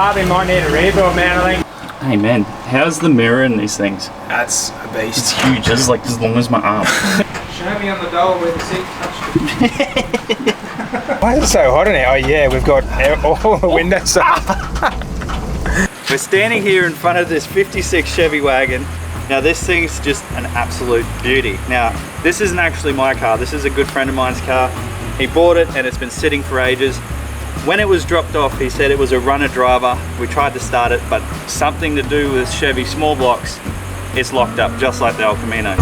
Harvey might need a rebuild, man, I think. Hey man, how's the mirror in these things? That's a beast. It's huge, it's like as long as my arm. Show me on the door where the seat touched. Why is it so hot in here? Oh yeah, we've got all the windows up. We're standing here in front of this 56 Chevy Wagon. Now this thing's just an absolute beauty. Now, this isn't actually my car, this is a good friend of mine's car. He bought it and it's been sitting for ages. When it was dropped off, he said it was a runner driver. We tried to start it, but something to do with Chevy small blocks, it's locked up, just like the El Camino.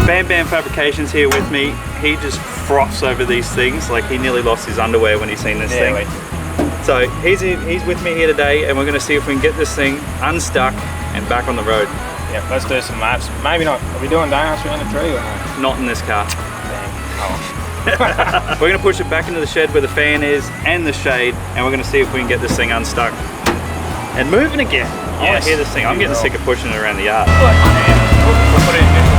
Bam Bam Fabrication's here with me. He just froths over these things, like he nearly lost his underwear when he's seen this thing. So he's with me here today, and we're going to see if we can get this thing unstuck and back on the road. Yeah, let's do some laps. Maybe not. Are we doing donuts around the tree or not? Not in this car. Damn. Oh. We're going to push it back into the shed where the fan is and the shade, and we're going to see if we can get this thing unstuck and moving again. I want to hear this thing. I'm getting sick of pushing it around the yard. We'll put it in.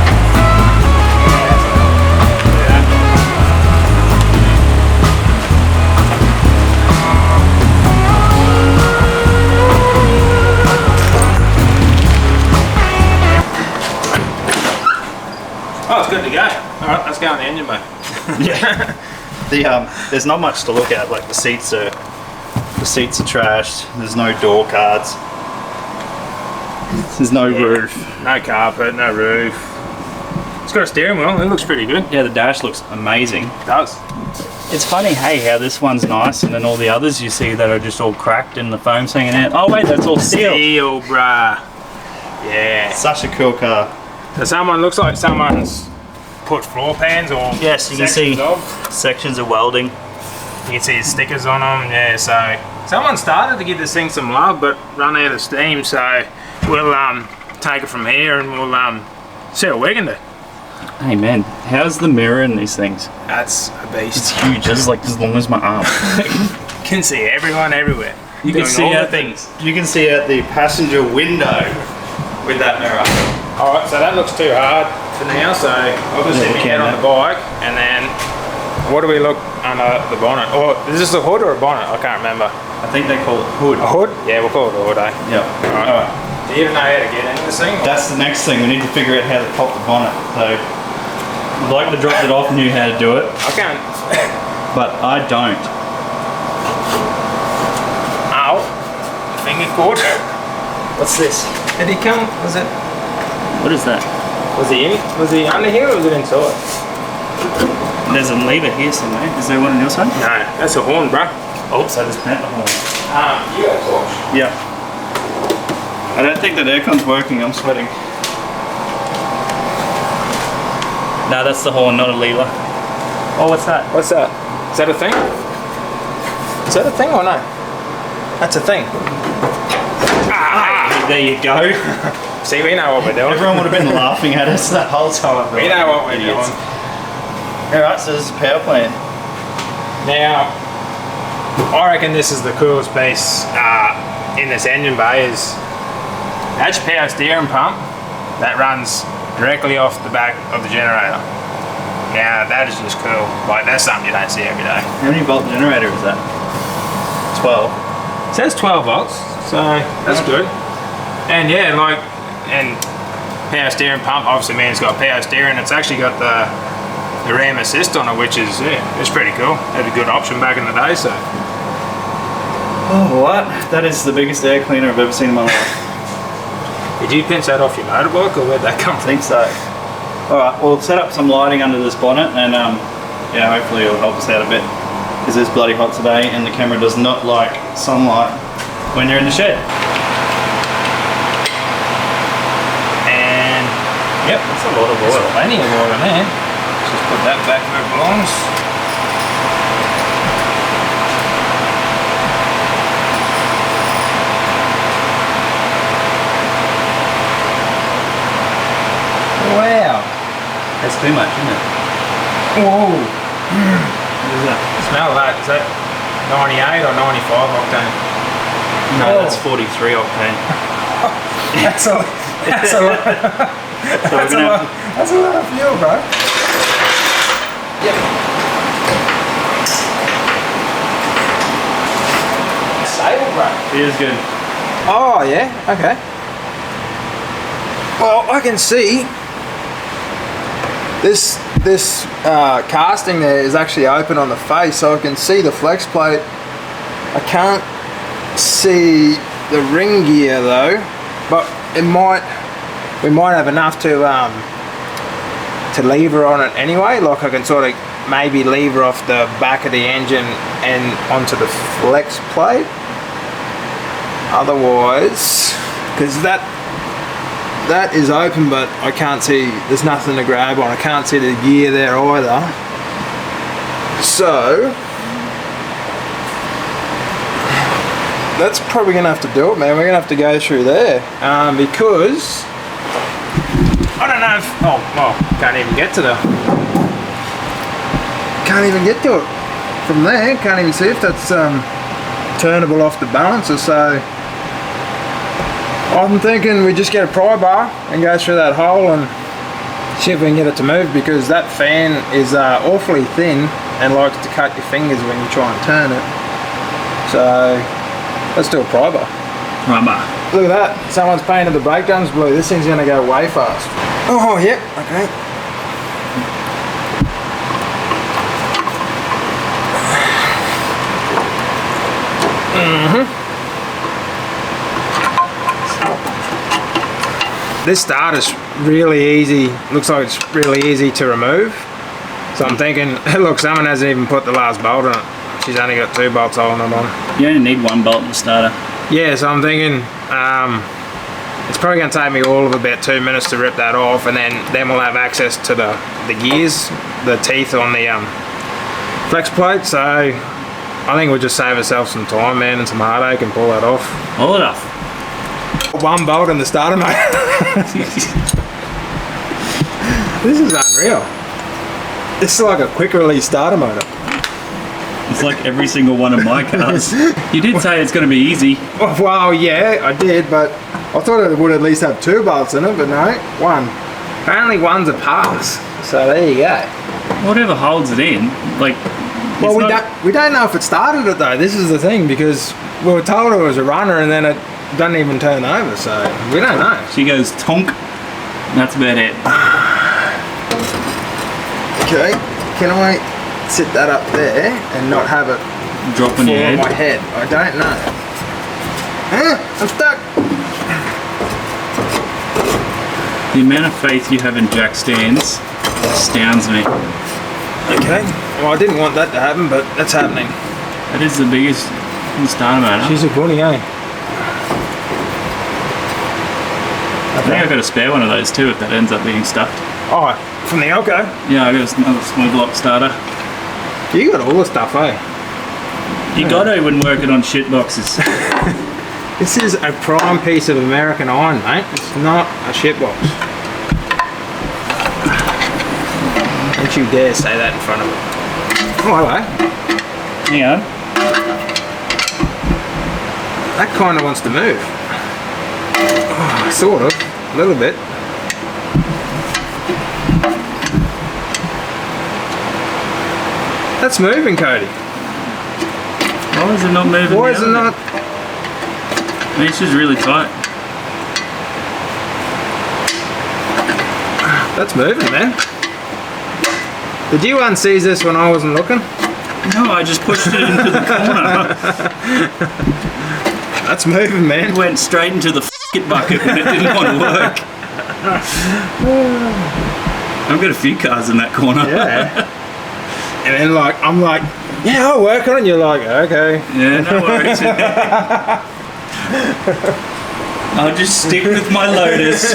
Oh, it's good to go. All right, let's go on the engine bay. Yeah. There's not much to look at. Like the seats are trashed. There's no door cards. There's no roof. No carpet, no roof. It's got a steering wheel. It looks pretty good. Yeah, the dash looks amazing. It does. It's funny, hey, how this one's nice, and then all the others you see that are just all cracked and the foam's hanging out. Oh wait, that's all steel. Steel, bruh. Yeah. Such a cool car. So looks like someone's put floor pans or yes, you can see sections of welding. You can see the stickers on them. Yeah, so someone started to give this thing some love, but run out of steam. So we'll take it from here and we'll see what we can do. Hey man, how's the mirror in these things? That's a beast. It's huge. It's like as long as my arm. You can see everyone everywhere. You can see all out the things. You can see out the passenger window with that mirror. Alright, so that looks too hard for now, so obviously we get on the bike and then what do we look under the bonnet? Or is this a hood or a bonnet? I can't remember. I think they call it hood. A hood? Yeah, we'll call it a hood, eh? Yeah. Alright. Do you even know how to get into this thing? That's the next thing. We need to figure out how to pop the bonnet. So the bloke that dropped it off knew how to do it. I can't. But I don't. Ow. Finger caught. What's this? Did he come? Was it? What is that? Was he under here or was it inside? There's a lever here somewhere. Is there one on your side? No, that's a horn, bruh. Oops, I just bent the horn. You got a torch. Yeah. I don't think that aircon's working, I'm sweating. No, that's the horn, not a lever. Oh, what's that? What's that? Is that a thing? Is that a thing or no? That's a thing. There you go. See, we know what we're doing. Everyone would have been laughing at us that whole time. We know what we're doing. Alright, so this is the power plant. Now, I reckon this is the coolest piece in this engine bay is that's your power steering pump that runs directly off the back of the generator. Now, that is just cool. Like, that's something you don't see every day. How many volt generator is that? 12. It says 12 volts, so that's good. And yeah, like, and power steering pump obviously means it's got power steering. It's actually got the RAM assist on it, which is, yeah, it's pretty cool. Had a good option back in the day, so. Oh, what? That is the biggest air cleaner I've ever seen in my life. Did you pinch that off your motorbike, or where'd that come from? I think so. Alright, we'll set up some lighting under this bonnet and yeah, hopefully it'll help us out a bit. Because it's bloody hot today and the camera does not like sunlight when you're in the shed. And yep, that's a lot of oil. There's plenty of oil in there. Just put that back where it belongs. Wow. That's too much, isn't it? Whoa. What is that? Smell that. Is that 98 or 95 octane? No, Oh. that's 43 octane. That's a lot. So That's a lot of fuel, bro. Yep. Stable, bro. It is good. Oh yeah. Okay. Well, I can see this casting there is actually open on the face, so I can see the flex plate. I can't see the ring gear though, but we might have enough to lever on it anyway. Like I can sort of maybe lever off the back of the engine and onto the flex plate. Otherwise, because that is open, but I can't see, there's nothing to grab on. I can't see the gear there either. So that's probably gonna have to do it, man. We're gonna have to go through there because I don't know if, oh well, can't even get to it from there. Can't even see if that's turnable off the balancer. So I'm thinking we just get a pry bar and go through that hole and see if we can get it to move, because that fan is awfully thin and likes to cut your fingers when you try and turn it. So let's do a pry bar. Look at that, someone's painted the brake drums blue. This thing's gonna go way fast. Oh, yep, okay. This starter's really easy, looks like it's really easy to remove. So I'm thinking, look, someone hasn't even put the last bolt on it. She's only got 2 bolts holding it on. You only need 1 bolt in the starter. Yeah, so I'm thinking it's probably going to take me all of about 2 minutes to rip that off, and then we'll have access to the gears, the teeth on the flex plate. So I think we'll just save ourselves some time, man, and some heartache and pull that off. Pull it off. 1 bolt in the starter, mate. This is unreal. This is like a quick release starter motor. It's like every single one of my cars. You did say it's going to be easy. Well, yeah, I did, but I thought it would at least have 2 bolts in it, but no, 1. Apparently 1's a pass, so there you go. Whatever holds it in, like. Well, we don't know if it started it though. This is the thing, because we were told it was a runner and then it doesn't even turn over, so we don't know. She goes tonk. That's about it. Okay, can I sit that up there and not have it drop on your head? My head? I don't know. I'm stuck. The amount of faith you have in jack stands astounds me. Okay, well I didn't want that to happen, but that's happening. That is the biggest starter motor. She's a bunny, eh? I think I've got a spare one of those too if that ends up being stuffed. Oh, from the Elko? Yeah, I got another small block starter. You got all the stuff, eh? You got to when working on shit boxes. This is a prime piece of American iron, mate. It's not a shit box. Don't you dare say that in front of me. Oh, hello. Hang on. That kind of wants to move. Oh, sort of. A little bit. That's moving, Cody. Why is it not moving? Why is it not? I mean, it's just really tight. That's moving, man. Did you unseize this when I wasn't looking? No, I just pushed it into the corner. That's moving, man. It went straight into the f***ing bucket when it didn't want to work. I've got a few cars in that corner. Yeah. And then I'm like, yeah, I'll work on it. You're like, okay. Yeah, no worries. I'll just stick with my Lotus.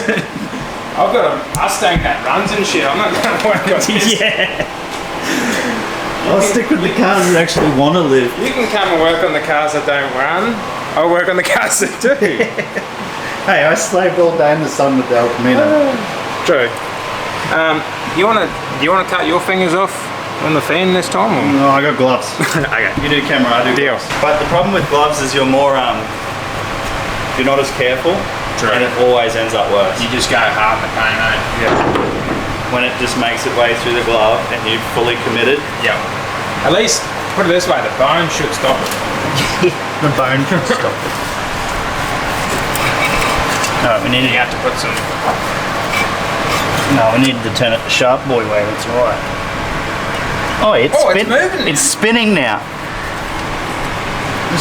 I've got a Mustang that runs and shit. I'm not going to work on this. Yeah. I'll stick with the cars that actually want to live. You can come and work on the cars that don't run. I'll work on the cars that do. Hey, I slaved all day in the sun with the El Camino. True. Do you want to cut your fingers off on the fan this time? Or? No, I got gloves. Okay. You do camera, I do Deal. gloves. But the problem with gloves is you're more, you're not as careful. True. And it always ends up worse. You just go hard in the paint, eh? Yeah. When it just makes its way through the glove and you're fully committed. Yep. At least, put it this way, the bone should stop it. The bone should stop it. No, we need You have to put some... No, we needed to turn it the sharp boy way, that's right. Oh, it's moving. It's spinning now.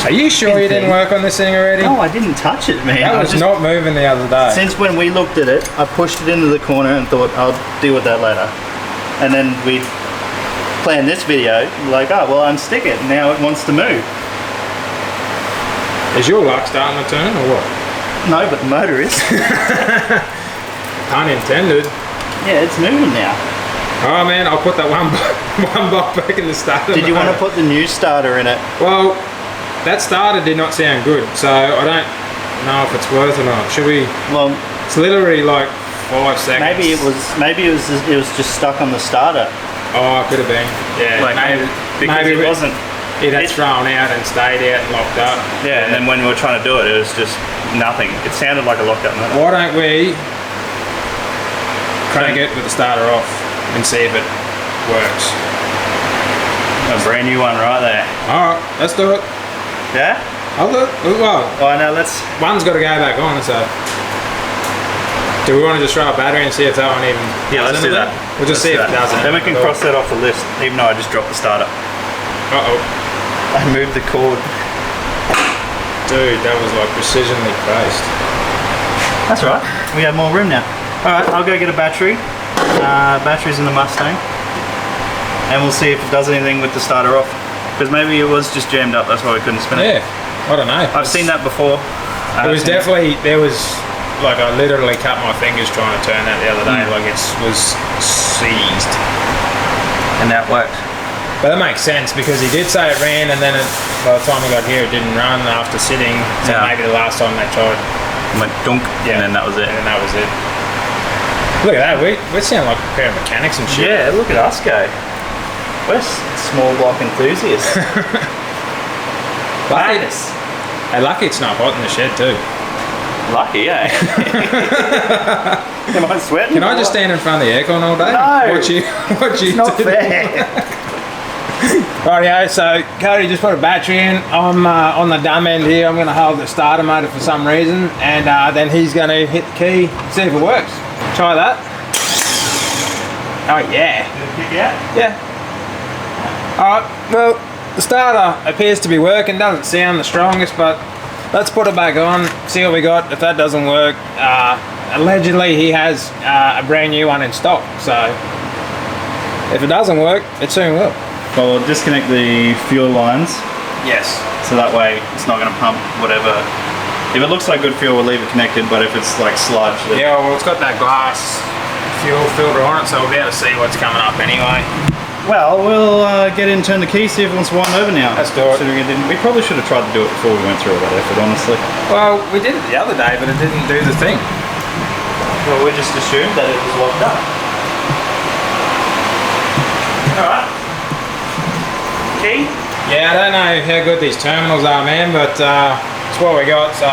Are you sure you didn't work on this thing already? No, I didn't touch it, man. That was not moving the other day. Since when we looked at it, I pushed it into the corner and thought, I'll deal with that later. And then we planned this video, like, oh, well, unstick it. Now it wants to move. Is your luck starting to turn or what? No, but the motor is. Pun intended. Yeah, it's moving now. Oh man, I'll put that one block back in the starter. Did you want to put the new starter in it? Well, that starter did not sound good, so I don't know if it's worth or not. Should we? Well, it's literally like 5 seconds. Maybe it was just stuck on the starter. Oh, it could have been. Yeah, like maybe it wasn't. It had thrown out and stayed out and locked up. Yeah, and then when we were trying to do it, it was just nothing. It sounded like a locked up motor. Why don't we crank it with the starter off and see if it works? A brand new one right there. Alright, let's do it. Yeah? I'll do it. Well, now let's... One's got to go back on, so... Do we want to just throw a battery and see if that one even... Yeah, let's do that. We'll just see if it does it. Then we can cross that off the list, even though I just dropped the starter. Uh-oh. I moved the cord. Dude, that was like precisionally placed. That's right. We have more room now. Alright, I'll go get a battery. Battery's in the Mustang. And we'll see if it does anything with the starter off. Because maybe it was just jammed up, that's why we couldn't spin it. Yeah, I don't know. I've seen that before. It was definitely, there was, like I literally cut my fingers trying to turn that the other day, like it was seized. And that worked. But that makes sense because he did say it ran and then by the time we got here it didn't run after sitting. So maybe the last time they tried. Went dunk, and then that was it. And then that was it. Look at that, we sound like a pair of mechanics and shit. Yeah, look at us go. We're small block enthusiasts. Lucky. Hey, lucky it's not hot in the shed too. Lucky, eh? Am I sweating? Can I just stand in front of the aircon all day? No! Watch you It's not fair. Rightio, so Cody just put a battery in. I'm on the dumb end here. I'm going to hold the starter motor for some reason, and then he's going to hit the key, see if it works. Try that. Oh yeah. Did it kick out? Yeah. Alright, well, the starter appears to be working. Doesn't sound the strongest, but let's put it back on, see what we got. If that doesn't work, allegedly he has a brand new one in stock, so if it doesn't work, it soon will. Well, we'll disconnect the fuel lines. Yes. So that way it's not going to pump whatever. If it looks like good fuel, we'll leave it connected, but if it's like sludge... Yeah, well, it's got that glass fuel filter on it, so we'll be able to see what's coming up anyway. Well, we'll get in, turn the key, see if it wants to wind over now. Let's do it. We probably should have tried to do it before we went through all that effort, honestly. Well, we did it the other day, but it didn't do the thing. Well, we just assumed that it was locked up. Alright. Key? Yeah, I don't know how good these terminals are, man, but it's what we got, so...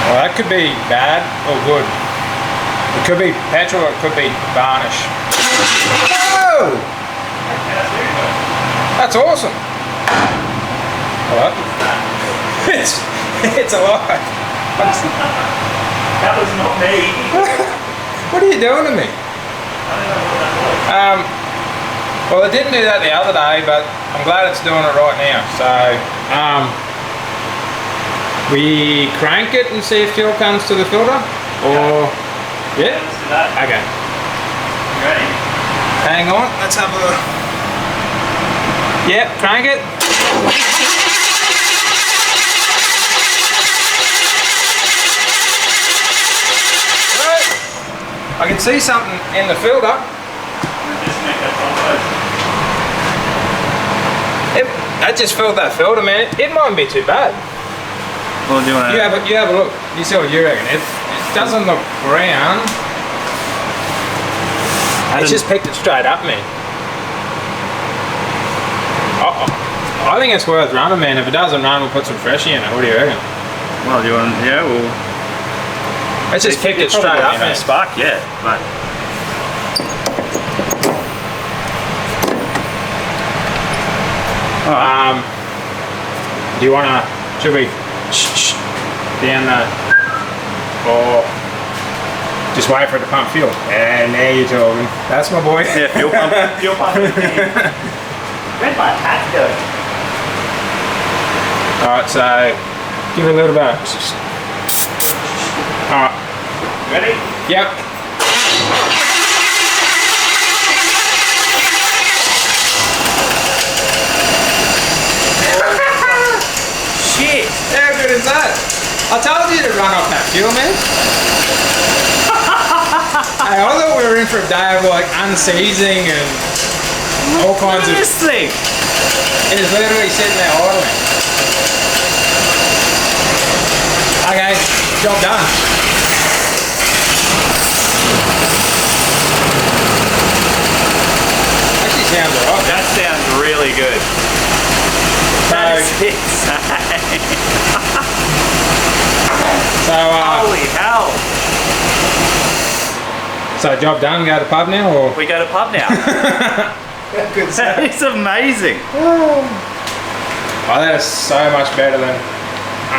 Well, that could be bad or good. It could be petrol or it could be varnish. Oh! That's awesome. What? It's alive. That was not me. What are you doing to me? Well, it didn't do that the other day, but I'm glad it's doing it right now. So, we crank it and see if fuel comes to the filter, or yeah. Let's do that. Okay. You ready? Hang on. Let's have a. Yep. Crank it. I can see something in the filter. I just filled that filter, man. It mightn't be too bad. Well, do you want to... You have a look. You see what you reckon. It doesn't look brown. It's just picked it straight up, man. I think it's worth running, man. If it doesn't run, we'll put some freshy in it. What do you reckon? Well, do you want... Yeah, well... It's just picked it straight up, man. Spark, yeah, but... Do you wanna? Should we down the, or just wait for it to pump fuel? And now you're talking. That's my boy. Yeah, fuel pump. Fuel pump. Where'd my hat go? All right, so give it a little bit. All right. Ready? Yep. Shit! How good is that? I told you to run off that fuel, man. Hey, I thought we were in for a day of like unseizing and all kinds of... This thing! It is literally sitting there idling. Okay, job done. Actually sounds alright. That sounds really good. That is insane. So, holy hell. So job done, go to pub now, or? We go to pub now. Good stuff. It's amazing. Oh, that's so much better than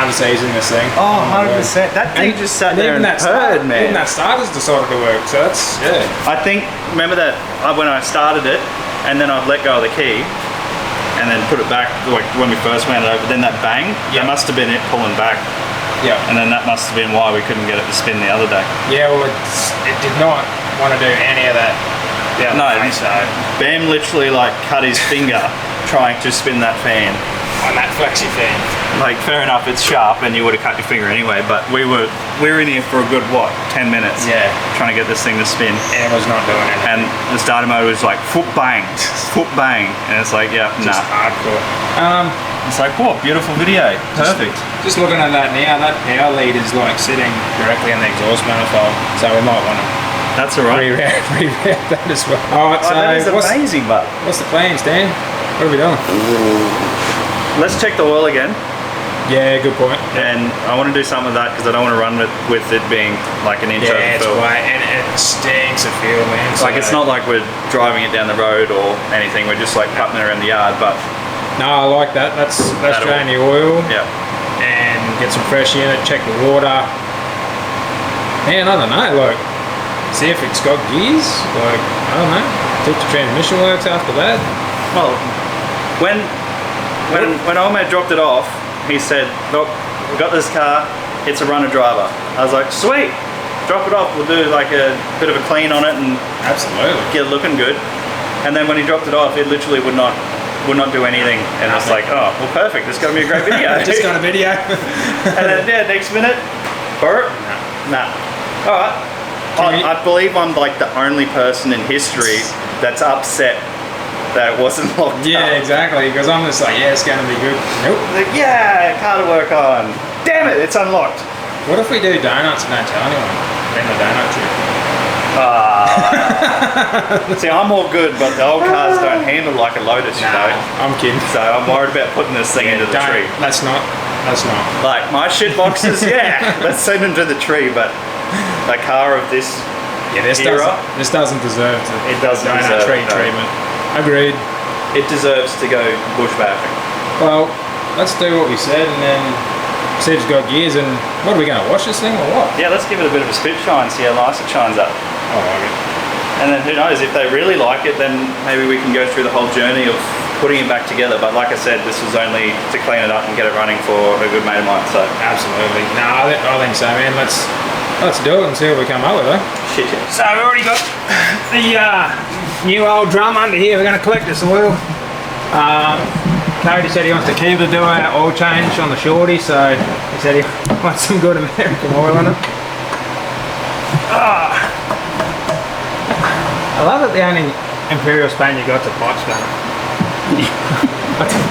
unseizing this thing. Oh, 100%. That thing just sat there and purred, man. Even that starter's decided to work, so that's, yeah. I think, remember that when I started it, and then I'd let go of the key, and then put it back, like when we first went it over, then that bang, that must have been it pulling back. Yeah. And then that must have been why we couldn't get it to spin the other day. Yeah, well, it did not want to do any of that. Yeah, no, so. Bam literally like cut his finger trying to spin that fan. On that flexi fan. Like, fair enough, it's sharp and you would have cut your finger anyway, but we were in here for a good, what, 10 minutes? Yeah. Trying to get this thing to spin. And it was not doing it. And the starter motor was like, foot bang, foot bang. And it's like, yeah, just hardcore. It's like, whoa, beautiful video, perfect. Just looking at that now, that power lead is like sitting directly in the exhaust manifold, so we might want to That's alright. reroute that as well. Alright, so that is amazing, but what's the plans, Dan? What are we doing? Let's check the oil again. Yeah, good point. And I want to do something with that because I don't want to run with it being like an inch over fuel. And it stinks of fuel, man. Like, it's not like we're driving it down the road or anything. We're just like putting it around the yard, but no, I like that. That's drain the oil. Yeah. And get some fresh in it. Check the water. Man, I don't know. Like, see if it's got gears. Like, I don't know. See if the transmission works after that. Well, when Ahmed dropped it off, he said, look, we got this car, it's a runner driver. I was like, sweet, drop it off, we'll do like a bit of a clean on it and absolutely get it looking good. And then when he dropped it off, it literally would not do anything. And I was like, oh, well, perfect, this is going to be a great video. Just got a video. And then, yeah, next minute, burp, nah. All right. I believe I'm like the only person in history that's upset that it wasn't locked up. Yeah, exactly, because I'm just like, yeah, it's going to be good. Nope. Like, yeah, car to work on. Damn it, it's unlocked. What if we do donuts and don't tell anyone? Then the donut trip. See, I'm all good, but the old cars don't handle like a Lotus, you know. I'm kidding. So I'm worried about putting this thing into the tree. That's not. Like, my shit boxes, yeah, let's send them to the tree, but a car of this era, this doesn't deserve to. It doesn't deserve tree treatment. Agreed. It deserves to go bush bashing. Well, let's do what we said, and then see if it's got gears. And what are we going to wash this thing or what? Yeah, let's give it a bit of a spit shine, see how nice it shines up. I like it. And then who knows, if they really like it, then maybe we can go through the whole journey of putting it back together. But like I said, this was only to clean it up and get it running for a good mate of mine. So absolutely. No, I think so, man. Let's do it and see what we come up with, eh? Shit, yeah. So we've already got the new old drum under here. We're going to collect this oil. Cody said he wants to keep to do our oil change on the shorty, so he said he wants some good American oil in it. the only Imperial span you got to pipe spanner.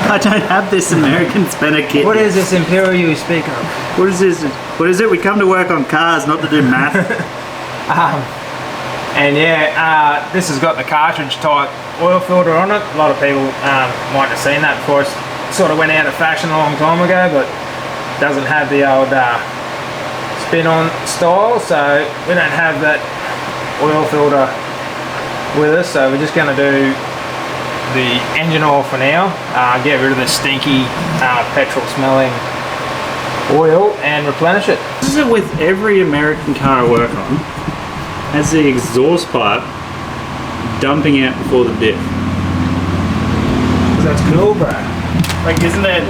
I don't have this American spanner kit. What is this Imperial you speak of? What is this? What is it? We come to work on cars, not to do math. And yeah, this has got the cartridge type oil filter on it. A lot of people might have seen that before. It sort of went out of fashion a long time ago, but doesn't have the old spin-on style, so we don't have that oil filter with us. So we're just going to do the engine oil for now. Get rid of the stinky petrol smelling oil and replenish it. This is it with every American car I work on. Has the exhaust pipe dumping out before the diff. That's cool, bro. Like, isn't that?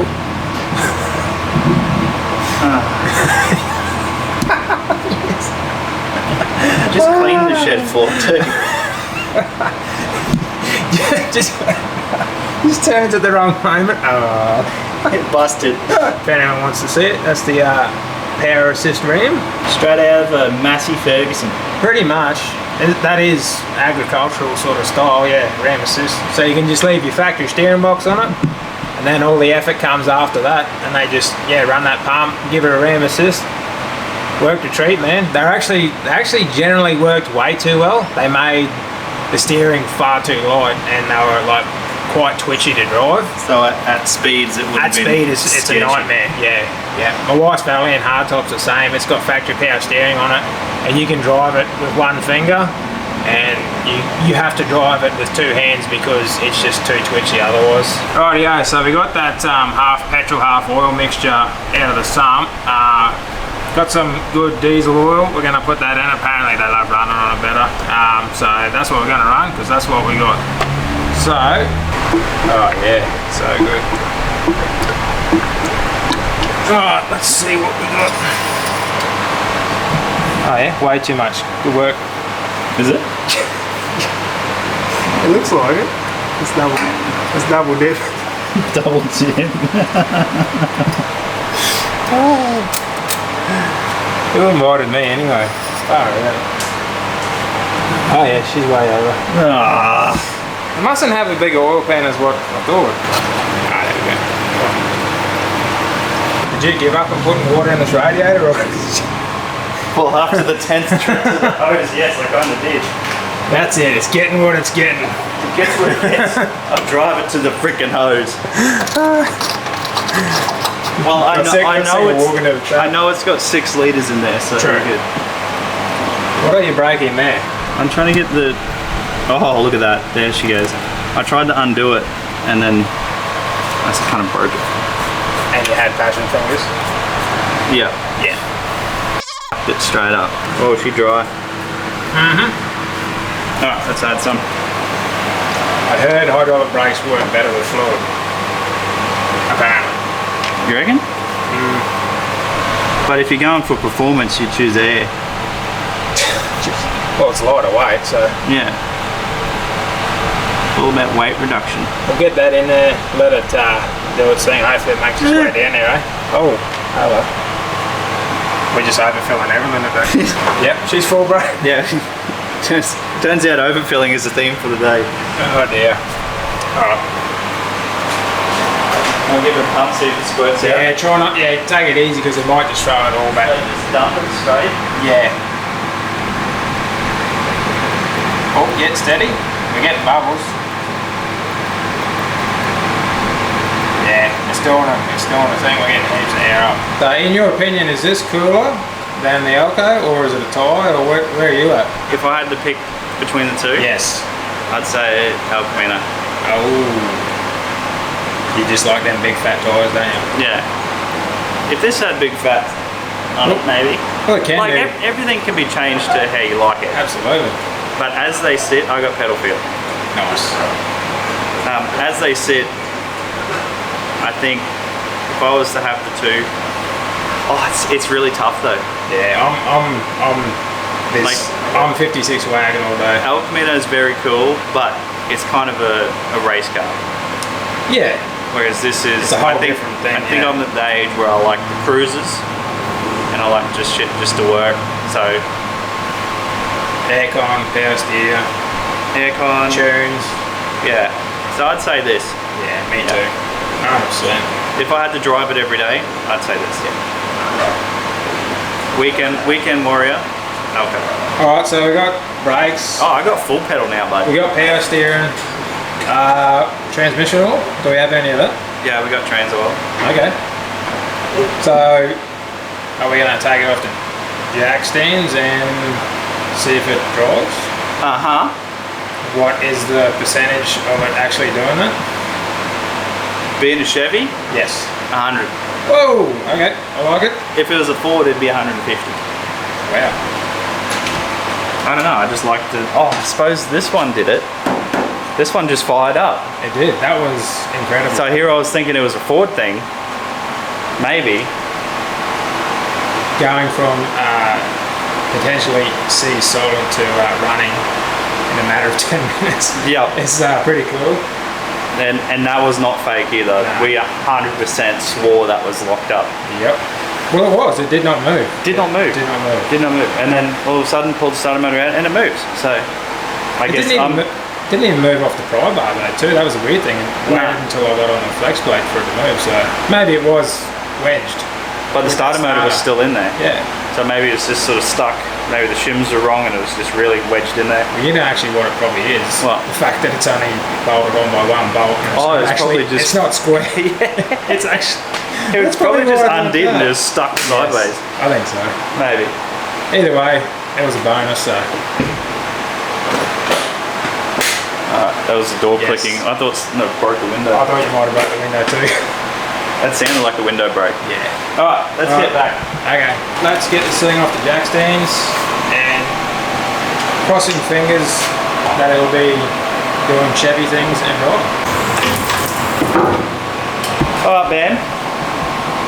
Just clean the shed floor too. just turns at the wrong moment. It busted. If anyone wants to see it, that's the power assist rim. Straight out of a Massey Ferguson. Pretty much. That is agricultural sort of style, yeah, ram assist. So you can just leave your factory steering box on it, and then all the effort comes after that, and they just, yeah, run that pump, give it a ram assist. Worked a treat, man. They actually generally worked way too well. They made the steering far too light, and they were like quite twitchy to drive. So at speeds it would At speed it's a nightmare, yeah. My wife's Valiant hardtop's the same. It's got factory power steering on it, and you can drive it with one finger, and you have to drive it with two hands because it's just too twitchy otherwise. Rightio, so we got that half petrol, half oil mixture out of the sump. Got some good diesel oil. We're going to put that in. Apparently they love running on it better. So that's what we're going to run because that's what we got. So, oh yeah, so good. Alright, let's see what we got. Oh yeah, way too much. Good work. Is it? It looks like it. It's double dip. Double dip. Who invited me anyway? Oh yeah, she's way over. I mustn't have a big oil pan as what I thought. Ah, there we go. Did you give up on putting water in this radiator or? Well, after the 10th trip to the hose, yes, I kind of did. That's it, it's getting what it's getting. It gets what it gets. I'll drive it to the freaking hose. Well, I know it's got 6 litres in there, so True. Good. What are you breaking there? I'm trying to get the... Oh, look at that. There she goes. I tried to undo it, and then I just kind of broke it. And you had passion fingers? Yeah. Yeah. Bit straight up. Oh, is she dry? Alright, let's add some. I heard hydraulic brakes work better with fluid. Apparently. You reckon? But if you're going for performance, you choose air. Well, it's lighter weight, so... Yeah. All about weight reduction. We'll get that in there, let it do its thing. Hopefully it makes its way down there, eh? Oh, hello. We're just overfilling everything today. Yep, she's full, bro. Yeah. Turns out overfilling is the theme for the day. Oh dear. Alright. I'll give it a pump, see if it squirts out. Yeah, try not, yeah, take it easy because it might just throw it all back. So just dump it straight? Yeah. Oh, get steady. We're getting bubbles. Yeah, it's doing a thing. We're getting heaps of air up. So, in your opinion, is this cooler than the Elko, or is it a tie, or where are you at? If I had to pick between the two, Yes. I'd say El Camino. Oh. You just like them big fat tyres, don't you? Yeah. If this had big fat on it, maybe. Well, it can Like do. everything can be changed to how you like it. Absolutely. But as they sit, I got pedal feel. Nice. As they sit, I think if I was to have the two, it's really tough though. Yeah, I'm 56 wagon all day. El Camino is very cool, but it's kind of a race car. Yeah. Whereas this is, It's a whole I think different thing, I'm at the age where I like the cruisers, and I like just shit just to work. So Aircon, power steer. aircon. tunes. Yeah. So I'd say this. Yeah, me too. 100%. If I had to drive it every day, I'd say this. Yeah. Weekend warrior. Okay. All right, so we got brakes. Oh, I got full pedal now, bud. We got power steering. Transmission oil. Do we have any of that? Yeah, we got trans oil. Okay. So, are we gonna take it off the jack stands and see if it drives? Uh-huh. What is the percentage of it actually doing that? Being a Chevy, Yes. 100. Whoa, okay, I like it. If it was a Ford, it'd be 150. Wow. I don't know, I just like to... Oh, I suppose this one did it. This one just fired up. It did, that was incredible. So here I was thinking it was a Ford thing. Maybe. Going from potentially C solid to running in a matter of 10 minutes. Yep. It's pretty cool. And that was not fake either. No. We 100% swore that was locked up. Yep. Well, it was. It did not move. Did not move. Did not move. Did not move. And then all of a sudden pulled the starter motor out and it moves. So I guess didn't even move off the pry bar though too. That was a weird thing. It waited until I got on the flex plate for it to move. So maybe it was wedged. But the starter motor was still in there. Yeah. So maybe it's just sort of stuck. Maybe the shims were wrong and it was just really wedged in there. Well, you know actually what it probably is. What? The fact that it's only bolted on by one bolt. And It's actually, probably just... It's not square. It's actually... It's probably just undid and it was stuck sideways. Yes, I think so. Maybe. Either way, it was a bonus, so... That was the door Yes. clicking. I thought it broke the window. I thought you might have broke the window too. That sounded like the window broke. Yeah. Alright, let's get back. Okay, let's get this thing off the jack stands and crossing fingers that it'll be doing Chevy things and driving. Alright, Ben.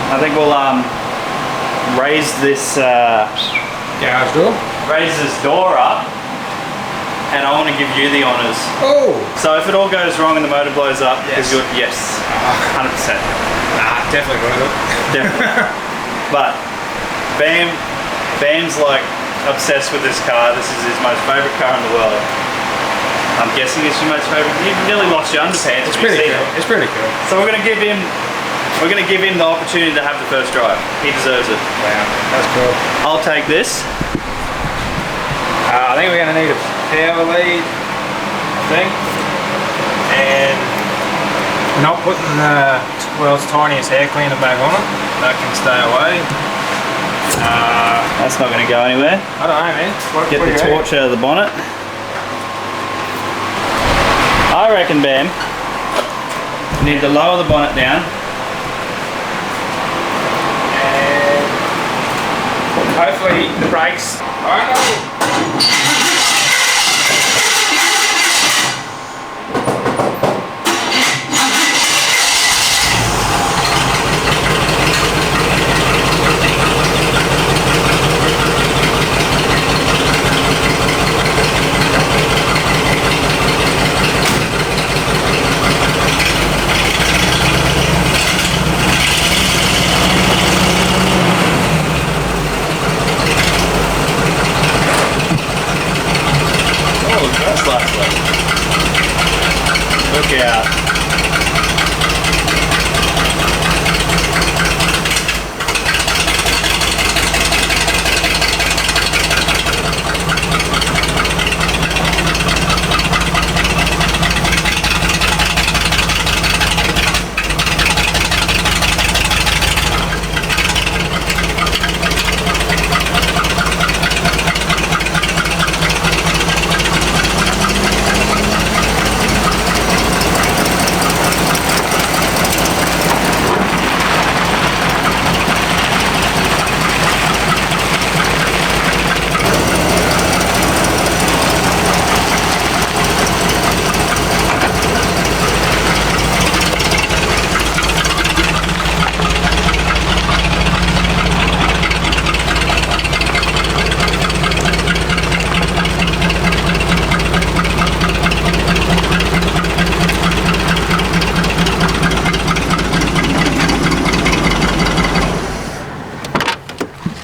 I think we'll raise this Garage door. door up, and I want to give you the honours. Oh! So if it all goes wrong and the motor blows up, Yes. you're 100%. Nah, definitely worth it. Definitely. But Bam's like obsessed with this car. This is his most favourite car in the world. I'm guessing it's your most favourite. You've nearly lost your underpants. It's when you pretty see cool. it. It's pretty cool. So we're gonna give him the opportunity to have the first drive. He deserves it. Wow, that's cool. I'll take this. I think we're going to need a power lead, I think. And we're not putting the world's tiniest air cleaner back on it. That can stay away. That's not gonna go anywhere. I don't know, man. Get the torch out of the bonnet. I reckon, Bam, you need to lower the bonnet down. And hopefully the brakes. Alright. Look out.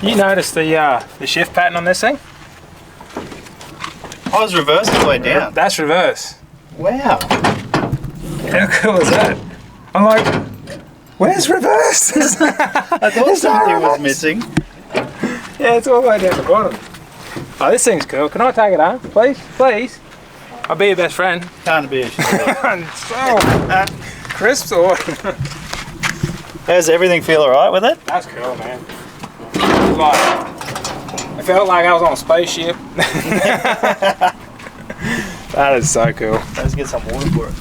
You notice the shift pattern on this thing? I was reversed all the way down. That's reverse. Wow. How cool is that? I'm like, where's reverse? I thought something was missing. Yeah, it's all the way down the bottom. Oh, this thing's cool. Can I take it home? Please? Please? I'll be your best friend. Can't be a shit. So crisp or... Does everything feel alright with it? That's cool, man. Like, I felt like I was on a spaceship. That is so cool. Let's get some water for it.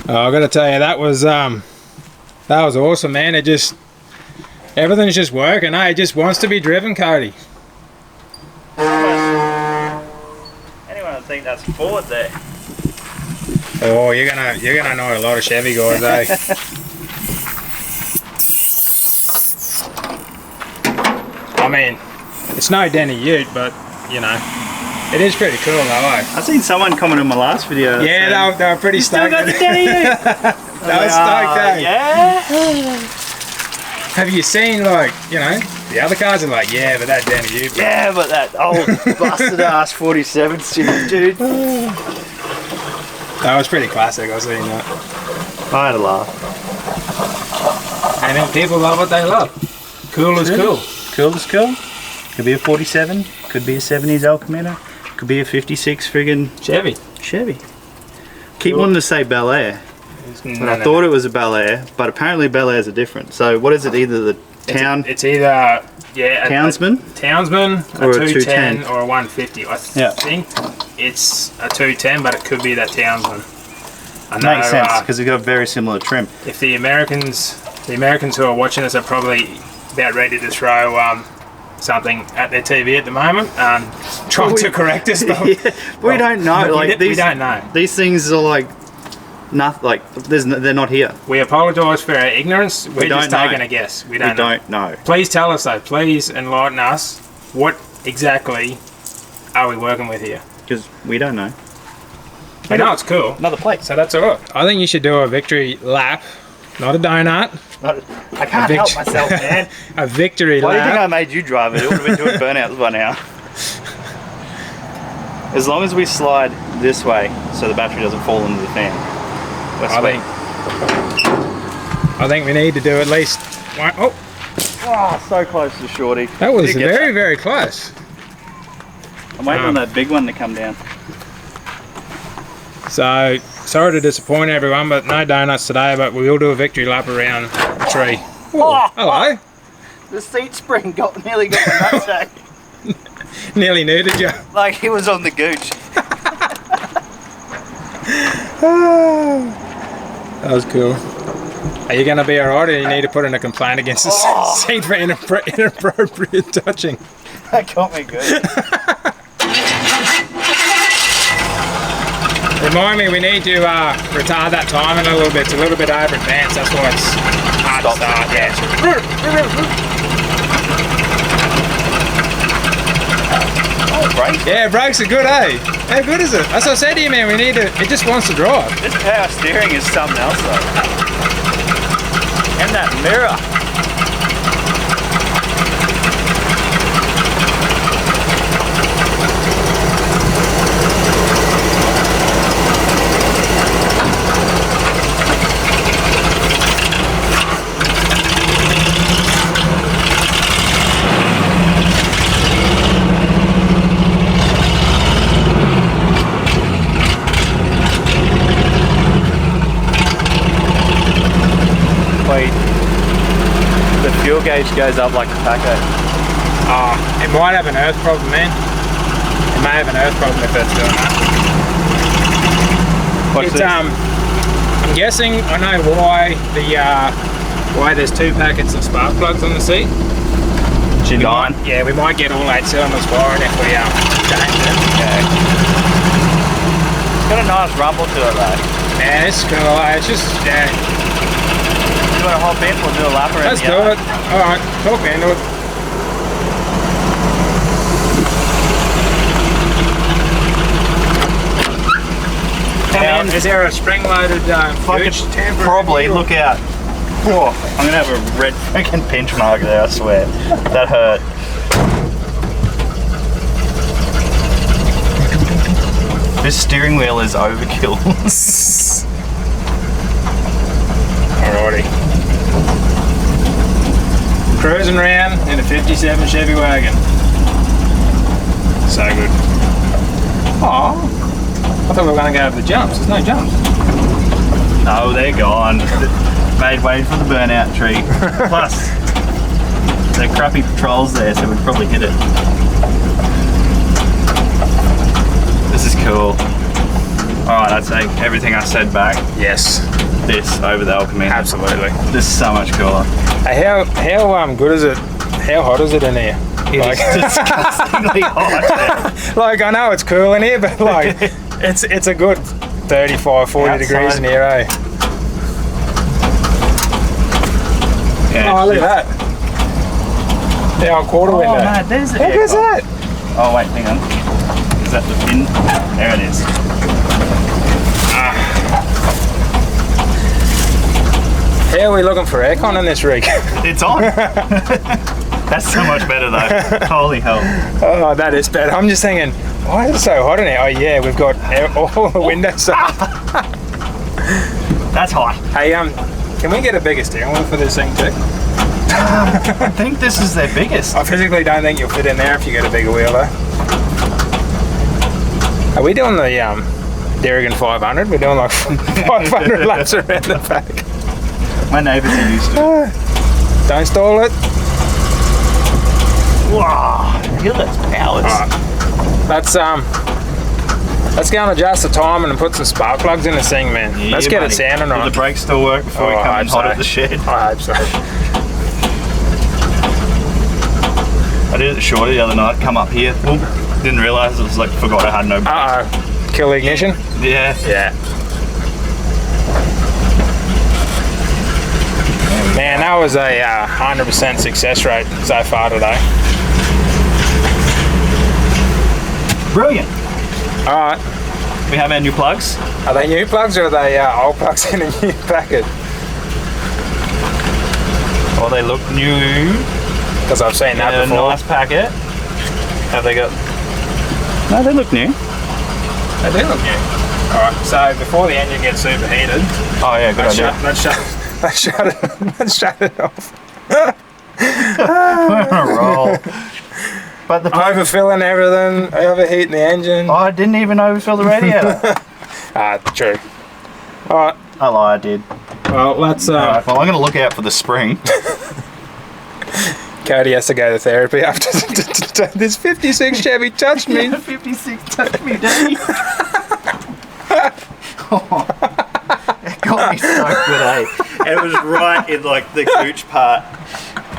Oh, I gotta tell you, that was awesome, man. It just, everything's just working. It just wants to be driven, Cody. Anyone would think that's forward there. Oh, you're gonna know a lot of Chevy guys, eh? I mean, it's no Denny Ute, but you know, it is pretty cool though, eh? I've seen someone comment on my last video. Yeah, they were pretty stoked. Still got the Denny Ute. They were stoked, eh? Yeah. Have you seen, like, you know, the other cars are like, yeah, but that Denny Ute. Yeah, but that old busted ass 47 still, dude. That was pretty classic. I was seeing that. I had a laugh. And then people love what they love. Cool is cool. Cool is cool. Could be a 47, could be a 70s El Camino, could be a 56 friggin' Chevy. Keep wanting to say Bel Air. And I thought it was a Bel Air, but apparently Bel Airs are different. So what is it? Either the town? It's either Townsman, a Townsman, or a 210, 210. or a 150. I think it's a 210, but it could be that Townsman. I know, makes sense because they've got a very similar trim. If the Americans who are watching this are probably about ready to throw something at their TV at the moment, trying to correct us. But we don't know. Like we don't know. These things are like nothing. Like they're not here. We apologise for our ignorance. We're just taking a guess. We don't know. Please tell us though. Please enlighten us. What exactly are we working with here? Because we don't know. I know it's cool. Another plate. So that's all right. I think you should do a victory lap, not a donut. I can't help myself, man. A victory lap. Why do you think I made you drive it? It would have been doing burnouts by now. As long as we slide this way so the battery doesn't fall into the fan. I think we need to do at least one. Oh, so close to Shorty. that was very, very close. I'm waiting on that big one to come down. So, sorry to disappoint everyone, but no donuts today, but we will do a victory lap around the tree. Oh, hello. The seat spring nearly got my nutsack. Nearly neutered you. Like he was on the gooch. That was cool. Are you going to be alright, or you need to put in a complaint against the seat for inappropriate touching? That got me good. Remind me, we need to retard that timing a little bit. It's a little bit over advanced, that's why it's hard to start. Yeah. Oh, brakes. Yeah, brakes are good, eh? How good is it? As I said to you, man, we need to, it just wants to drive. This power steering is something else though. And that mirror. The fuel gauge goes up like a packet. It might have an earth problem, man. It may have an earth problem if it's doing that. I'm guessing I know why why there's 2 packets of spark plugs on the seat. We might get all 8 cylinders firing if we change them. Okay. It's got a nice rumble to it though. Yeah, it's cool. It's just You want to hop in? We'll do a lap around. Let's do it. Alright, talk me into it. Now, is there a spring-loaded gooch tamper? Probably, look out. Oh, I'm going to have a red freaking pinch mark there, I swear. That hurt. This steering wheel is overkill. Alrighty. Cruising around in a 57 Chevy Wagon. So good. Oh, I thought we were going to go over the jumps. There's no jumps. No, they're gone. Made way for the burnout tree. Plus, there are crappy patrols there, so we'd probably hit it. This is cool. Alright, I'd say everything I said back. Yes. This over the Alchemy. Absolutely. This is so much cooler. Hey, how good is it? How hot is it in here? It is disgustingly hot. Like, I know it's cool in here, but like, it's a good 35, 40 degrees in here, eh? Yeah, oh, look at that. The old quarter window. Oh, man, there's the How good's that? Oh, wait, hang on. Is that the pin? There it is. How are we looking for aircon in this rig? It's on. That's so much better though. Holy hell. Oh, that is better. I'm just thinking, why is it so hot in here? Oh yeah, we've got all the windows up. That's hot. Hey, can we get a bigger steering wheel for this thing too? I think this is their biggest. I physically don't think you'll fit in there if you get a bigger wheel though. Are we doing the Derrigan 500? We're doing like 500 laps around the back. My neighbours are used to it. Don't stall it. Wow, feel those powers. Let's go and adjust the timing and put some spark plugs in this thing, man. Yeah, Let's get buddy. it sounding right. Will the brakes still work before we come in hot at the shed? I hope so. I did it shorter the other night, come up here. Oop, didn't realise it was like, forgot I had no brakes. Uh-oh. Kill the ignition? Yeah. Yeah. Man, that was a 100% success rate so far today. Brilliant. Alright. We have our new plugs. Are they new plugs or are they old plugs in a new packet? Oh, they look new. Because I've seen that Yeah, before. nice packet. Have they got... No, they look new. They do look new. Alright, so before the engine gets superheated, Oh yeah, good idea. let's shut it off. We're on a roll. But the Overfilling everything, overheating the engine. I didn't even overfill the radiator. True. Alright, I lied, I did. well let's Alright, well I'm going to look out for the spring. Cody has to go to therapy after this 56 Chevy touched me. 56 touched me, Daddy. Oh, it got me so good, eh? And it was right in like the gooch part.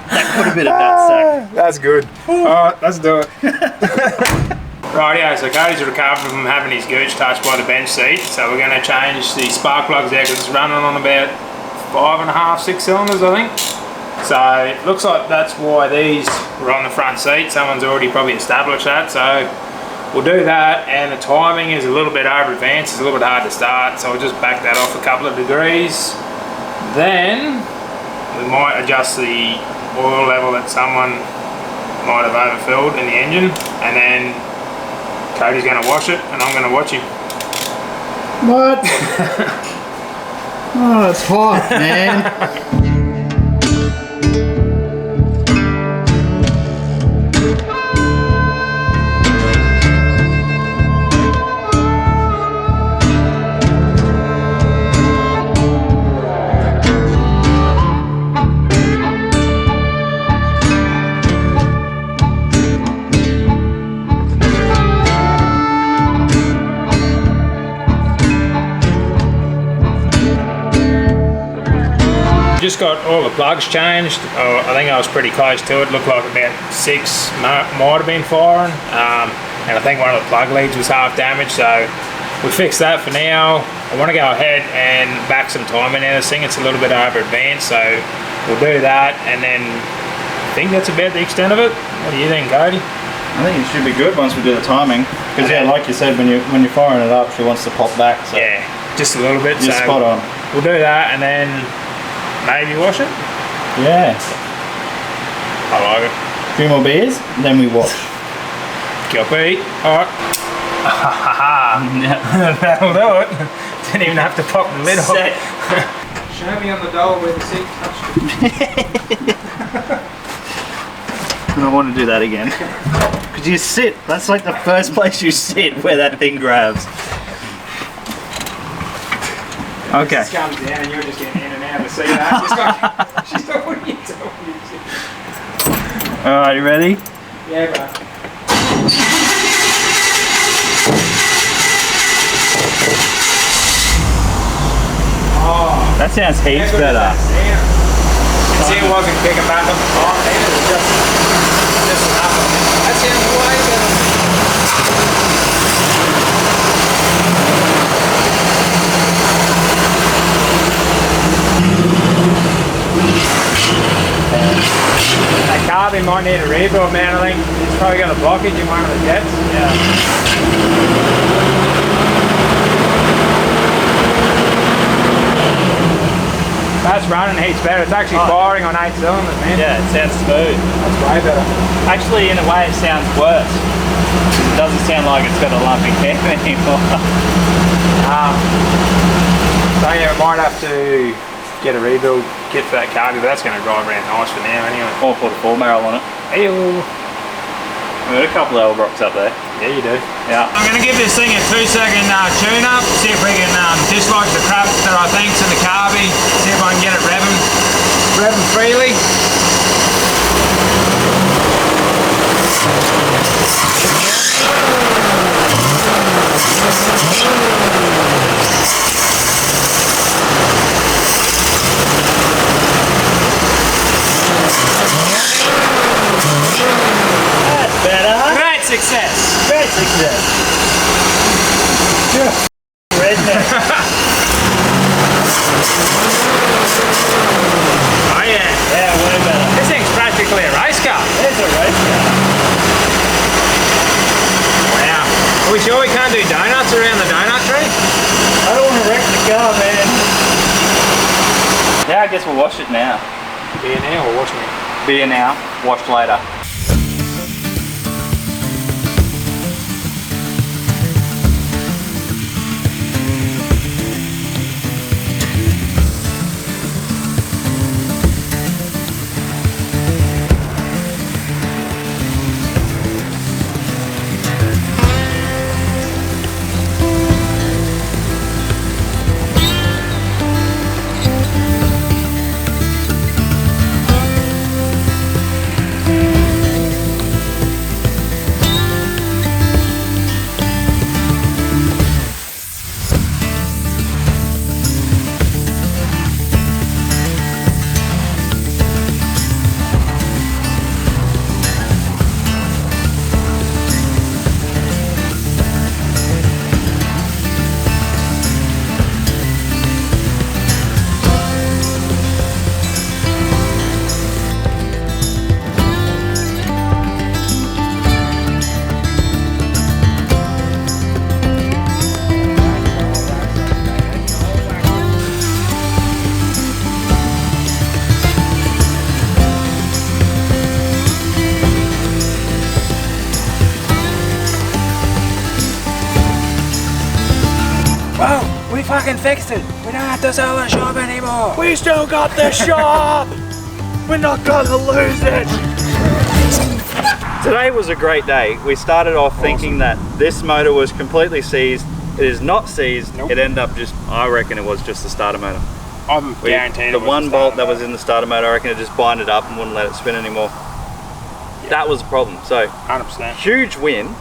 That could have been a nutsack. That's good. Alright, let's do it. Rightio, so Cody's recovered from having his gooch touched by the bench seat. So we're going to change the spark plugs there because it's running on about 5.5, 6 cylinders, I think. So it looks like that's why these were on the front seat. Someone's already probably established that. So we'll do that, and the timing is a little bit over advanced. It's a little bit hard to start, so we'll just back that off a couple of degrees. Then we might adjust the oil level that someone might have overfilled in the engine, and then Cody's going to wash it, and I'm going to watch him. What? Oh, it's hot, man. Just got all the plugs changed. I think I was pretty close to it. Looked like about 6 might have been firing, and I think one of the plug leads was half damaged, so we fixed that for now. I want to go ahead and back some timing in this thing. It's a little bit over advanced, so we'll do that, and then I think that's about the extent of it. What do you think, Cody? I think it should be good once we do the timing. Because yeah, like you said, when you're firing it up, she wants to pop back. So yeah, just a little bit. You're so spot on. We'll do that, and then maybe wash it. Yeah. I like it. A few more beers, then we wash. Copy. Alright. That'll do it. Didn't even have to pop the lid off. Show me on the doll where the seat touched. I don't want to do that again. Because you sit, that's like the first place you sit where that thing grabs. Okay. This comes down and you're just getting in and out of the seat. She's not what you told me to. Alright, you ready? Yeah, bro. Oh, that sounds heaps better. See, it wasn't kicking back up the top. It was just enough of it. That sounds way better. That carbon might need a rebuild, man. I think it's probably got a blockage in one of the jets. Yeah. That's running heaps better. It's actually firing on 8 cylinders, man. Yeah, it sounds smooth. That's way better. Actually, in a way, it sounds worse. It doesn't sound like it's got a lumpy head anymore. So yeah, we might have to get a rebuild kit for that carby, but that's going to drive around nice for now anyway. Or put a 4 barrel on it. Ew. We've got a couple of L-Rocks up there. Yeah, you do. Yeah. I'm going to give this thing a 2-second tune up, see if we can dislodge the crap that I think's in the carby, see if I can get it revving freely. That's better. Great success. Great success. Redneck. Oh yeah. Yeah, way better. This thing's practically a race car. There's a race car. Wow. Are we sure we can't do donuts around the donut tree? I don't want to wreck the car, man. Yeah, I guess we'll wash it now. Beer now or washing it? Beer now, wash later. We fucking fixed it. We don't have to sell the shop anymore. We still got the shop! We're not gonna lose it! Today was a great day. We started off thinking that this motor was completely seized. It is not seized. Nope. It ended up just, I reckon it was just the starter motor. I'm guaranteed The one bolt that was in the starter motor, I reckon it just binded up and wouldn't let it spin anymore. Yeah. That was the problem. So, 100%. huge win.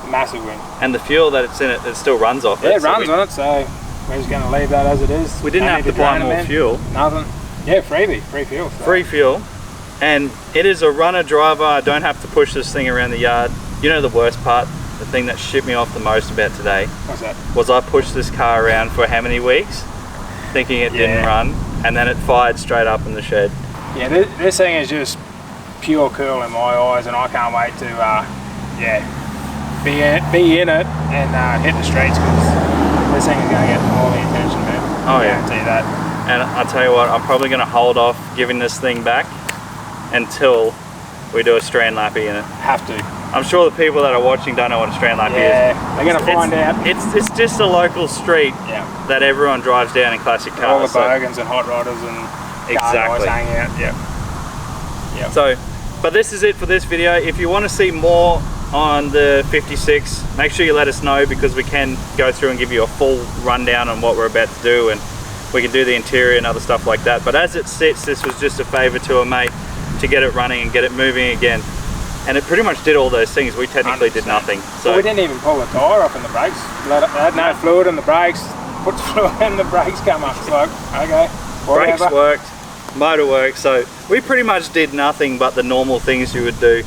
Massive win. And the fuel that it's in it still runs off it. Yeah, it runs on it, so we're just going to leave that as it is. We didn't have to buy more fuel. Nothing. Yeah, freebie, free fuel. So. Free fuel. And it is a runner driver. I don't have to push this thing around the yard. You know the worst part? The thing that shipped me off the most about today? What's that? Was I pushed this car around for how many weeks? Thinking it didn't run. And then it fired straight up in the shed. Yeah, this thing is just pure cool in my eyes, and I can't wait to, be in it and hit the streets, because this thing is going to get all the attention, man. Oh yeah. I guarantee that. And I'll tell you what, I'm probably going to hold off giving this thing back until we do a strand lappy in it. Have to. I'm sure the people that are watching don't know what a strand lap is. They're gonna find out. It's just a local street that everyone drives down in classic cars. All the bogans and hot rodders and exactly guys hanging out. So, but this is it for this video. If you want to see more on the 56, make sure you let us know, because we can go through and give you a full rundown on what we're about to do, and we can do the interior and other stuff like that. But as it sits, this was just a favor to a mate to get it running and get it moving again. And it pretty much did all those things. We technically 100%. did nothing. So we didn't even pull the tyre off in the brakes. They had no fluid in the brakes. Put the fluid in, the brakes come up. It's like, okay, whatever. Brakes worked, motor worked. So we pretty much did nothing but the normal things you would do.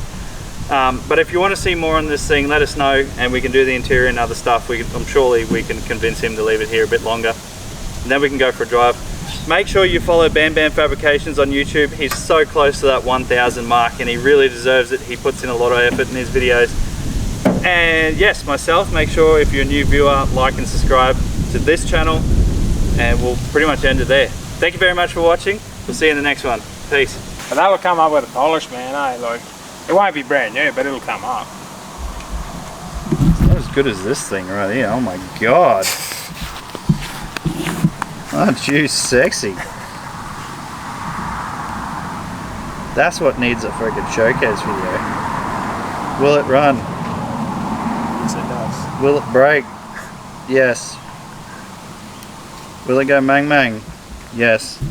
But if you want to see more on this thing, let us know, and we can do the interior and other stuff. I'm surely we can convince him to leave it here a bit longer, and then we can go for a drive. Make sure you follow Bam Bam Fabrications on YouTube. He's so close to that 1,000 mark, and he really deserves it. He puts in a lot of effort in his videos. And yes, myself, make sure if you're a new viewer, like and subscribe to this channel, and we'll pretty much end it there. Thank you very much for watching. We'll see you in the next one. Peace. But that'll come up with a polish, man, eh? Like, it won't be brand new, but it'll come up. It's not as good as this thing right here. Oh my God. Aren't you sexy? That's what needs a freaking showcase video. Will it run? Yes, it does. Will it brake? Yes. Will it go mang mang? Yes.